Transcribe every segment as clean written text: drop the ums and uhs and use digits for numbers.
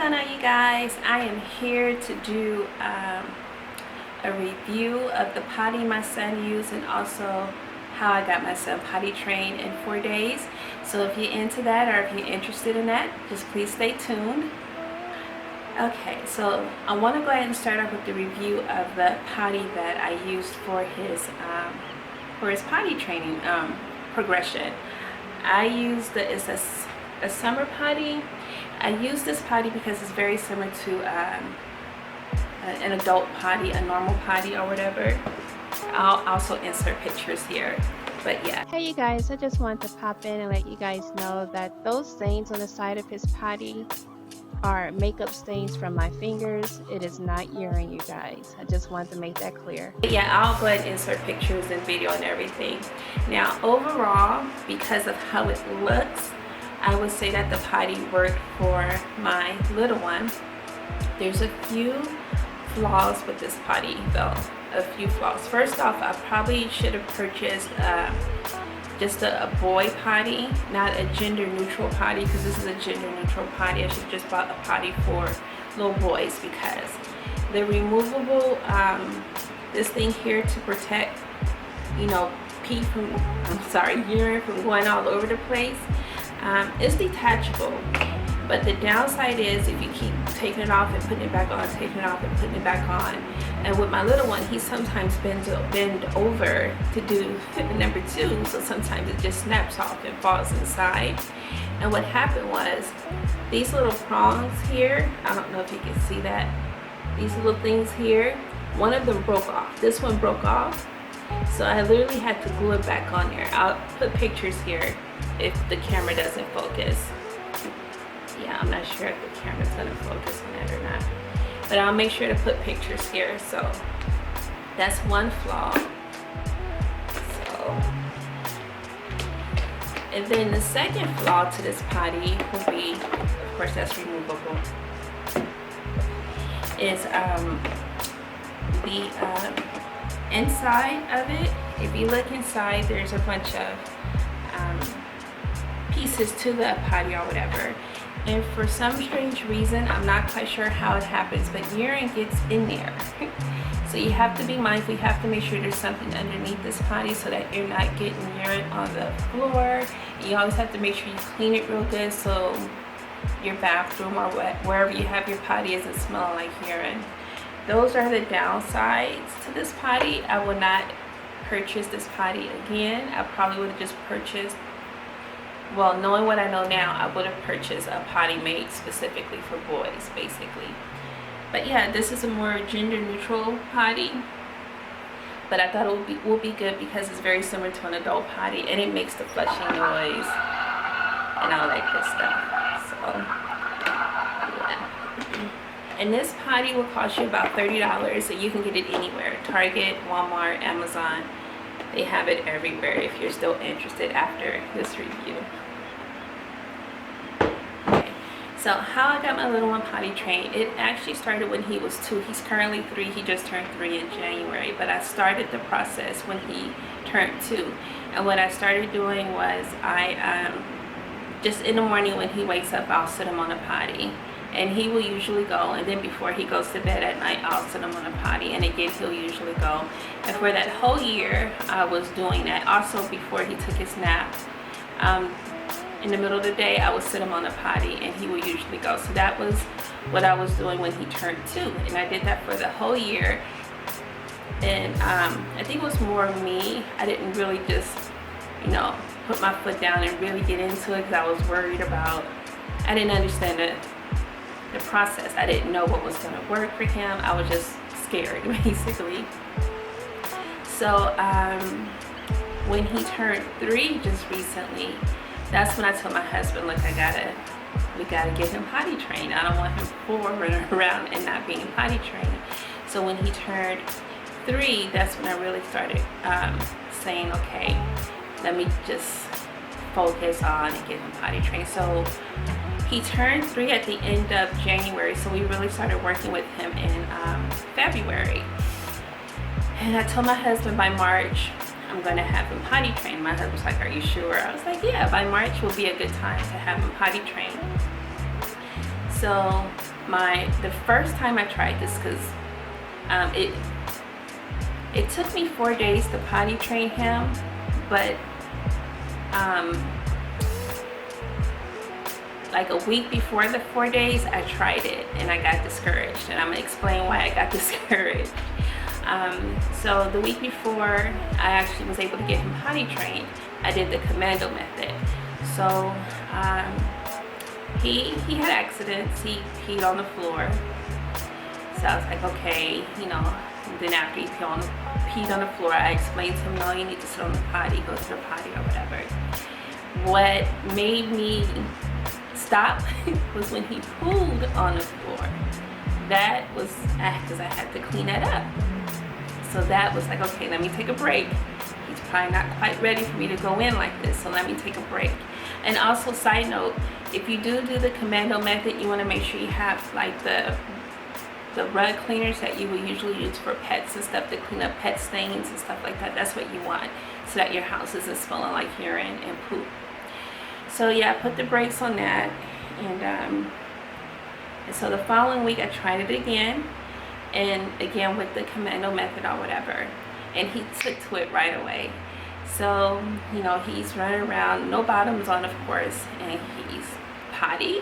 going on, you guys? I am here to do a review of the potty my son used and also how I got my son potty trained in 4 days. So if you're into that or if you're interested in that, just please stay tuned. Okay, so I want to go ahead and start off with the review of the potty that I used for his potty training progression. I used it's a summer potty. I use this potty because it's very similar to an adult potty, a normal potty or whatever. I'll also insert pictures here, but yeah. Hey you guys, I just wanted to pop in and let you guys know that those stains on the side of his potty are makeup stains from my fingers. It is not urine, you guys. I just wanted to make that clear. Yeah, I'll go ahead and insert pictures and video and everything. Now overall, because of how it looks, I would say that the potty worked for my little one. There's a few flaws with this potty though, a few flaws. First off, I probably should have purchased just a boy potty, not a gender neutral potty, because this is a gender neutral potty. I should have just bought a potty for little boys because the removable, this thing here to protect, you know, urine from going all over the place. It's detachable, but the downside is if you keep taking it off and putting it back on, taking it off and putting it back on. And with my little one, he sometimes bend over to do number 2, so sometimes it just snaps off and falls inside. And what happened was these little prongs here, I don't know if you can see that, these little things here, one of them broke off. This one broke off, so I literally had to glue it back on there. I'll put pictures here if the camera doesn't focus. Yeah, I'm not sure if the camera's gonna focus on that or not, but I'll make sure to put pictures here. So that's one flaw. So, and then the second flaw to this potty will be, of course that's removable, is the inside of it. If you look inside, there's a bunch of pieces to the potty or whatever, and for some strange reason, I'm not quite sure how it happens, but urine gets in there. So you have to be mindful. You have to make sure there's something underneath this potty so that you're not getting urine on the floor. You always have to make sure you clean it real good so your bathroom or wherever you have your potty isn't smelling like urine. Those are the downsides to this potty. I will not purchase this potty again. I probably would have just purchased, well, knowing what I know now, I would have purchased a potty made specifically for boys, basically. But yeah, this is a more gender neutral potty, but I thought it will be good because it's very similar to an adult potty and it makes the flushing noise and all that good stuff. So yeah. And this potty will cost you about $30, so you can get it anywhere. Target, Walmart, Amazon. They have it everywhere if you're still interested after this review. Okay, so how I got my little one potty trained, it actually started when he was 2. He's currently 3. He just turned 3 in January, but I started the process when he turned 2. And what I started doing was I just in the morning when he wakes up, I'll sit him on a potty. And he will usually go, and then before he goes to bed at night, I'll sit him on a potty, and again he'll usually go. And for that whole year I was doing that. Also before he took his nap, in the middle of the day I would sit him on a potty and he would usually go. So that was what I was doing when he turned 2, and I did that for the whole year. And I think it was more me. I didn't really just, you know, put my foot down and really get into it because I was worried about, I didn't understand the process. I didn't know what was going to work for him. I was just scared basically. So when he turned 3 just recently, that's when I told my husband, look, we gotta get him potty trained. I don't want him running around and not being potty trained. So when he turned 3, that's when I really started saying, okay, let me just focus on and get him potty trained. So he turned 3 at the end of January, so we really started working with him in February. And I told my husband by March, I'm going to have him potty trained. My husband was like, are you sure? I was like, yeah, by March will be a good time to have him potty trained. So The first time I tried this, because it took me 4 days to potty train him, but like a week before the 4 days, I tried it and I got discouraged, and I'm gonna explain why I got discouraged. So the week before I actually was able to get him potty trained, I did the commando method. So he had accidents. He peed on the floor. So I was like, okay, you know. And then after he peed on the floor, I explained to him, no, you need to sit on the potty, go to the potty or whatever. What made me stop was when he pooped on the floor. That was because I had to clean that up. So that was like, okay, let me take a break. He's probably not quite ready for me to go in like this, so let me take a break. And also, side note, if you do the commando method, you want to make sure you have like the rug cleaners that you would usually use for pets and stuff, to clean up pet stains and stuff like that. That's what you want, so that your house isn't smelling like urine and poop. So yeah, I put the brakes on that, and so the following week I tried it again, and again with the commando method or whatever, and he took to it right away. So, you know, he's running around, no bottoms on, of course, and he's potty.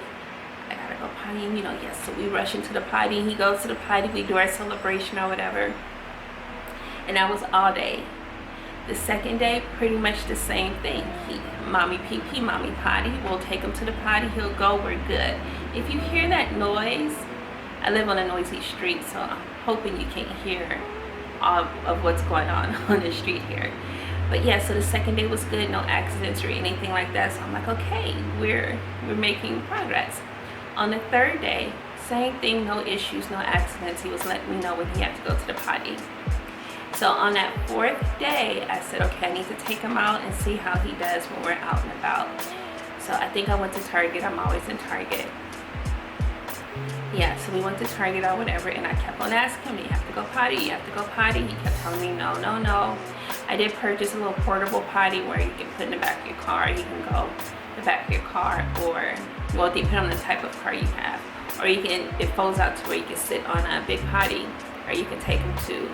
I gotta go potty, and you know, yes, so we rush into the potty. He goes to the potty, we do our celebration or whatever, and that was all day. The second day, pretty much the same thing. Mommy pee pee, mommy potty. We'll take him to the potty, he'll go, we're good. If you hear that noise, I live on a noisy street, so I'm hoping you can't hear all of what's going on the street here. But yeah, so the second day was good, no accidents or anything like that. So I'm like, okay, we're making progress. On the third day, same thing, no issues, no accidents. He was letting me know when he had to go to the potty. So on that fourth day, I said, okay, I need to take him out and see how he does when we're out and about. So I think I went to Target. I'm always in Target. Yeah, so we went to Target or whatever, and I kept on asking him, you have to go potty, you have to go potty. He kept telling me, no, no, no. I did purchase a little portable potty where you can put in the back of your car. You can go in the back of your car, or, well, depending on the type of car you have. Or you can, it folds out to where you can sit on a big potty, or you can take him to,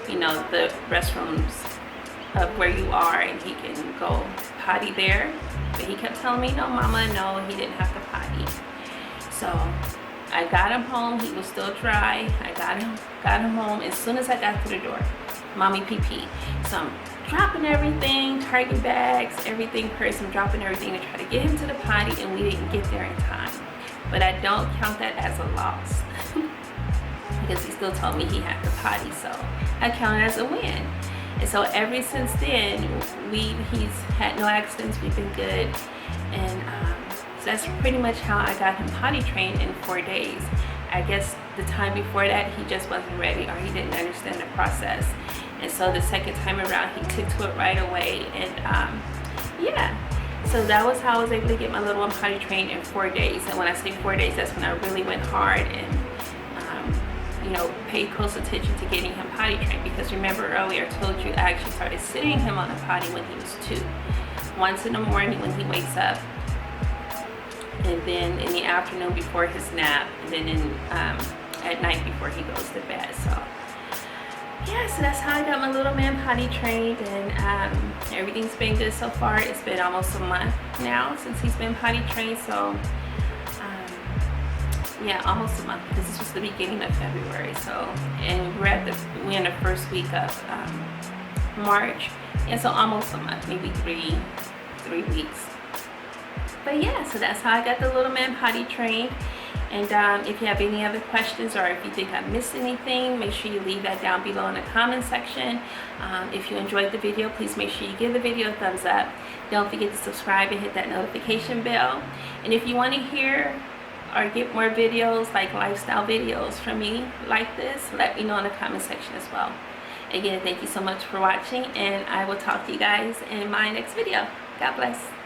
you know, the restrooms of where you are, and he can go potty there. But he kept telling me, no, mama, no, he didn't have to potty. So I got him home. He was still dry. I got him home. As soon as I got through the door, mommy pee pee. So I'm dropping everything, Target bags, everything, purse. I'm dropping everything to try to get him to the potty, and we didn't get there in time. But I don't count that as a loss because he still told me he had to potty, so I count it as a win. And so ever since then, he's had no accidents. We've been good, and so that's pretty much how I got him potty trained in 4 days. I guess the time before that, he just wasn't ready, or he didn't understand the process. And so the second time around, he took to it right away. And yeah, so that was how I was able to get my little one potty trained in 4 days. And when I say 4 days, that's when I really went hard and you know, paid close attention to getting him potty trained. Because remember earlier I told you I actually started sitting him on the potty when he was 2. Once in the morning when he wakes up, and then in the afternoon before his nap, and then at night before he goes to bed. So yeah, so that's how I got my little man potty trained, and everything's been good so far. It's been almost a month now since he's been potty trained, so yeah, almost a month, because this was the beginning of February. So, and we're in the first week of March, and so almost a month, maybe three weeks. But yeah, so that's how I got the little man potty trained. And if you have any other questions, or if you think I missed anything, make sure you leave that down below in the comment section. If you enjoyed the video, please make sure you give the video a thumbs up. Don't forget to subscribe and hit that notification bell. And if you want to hear or get more videos, like lifestyle videos from me like this, let me know in the comment section as well. Again, thank you so much for watching, and I will talk to you guys in my next video. God bless.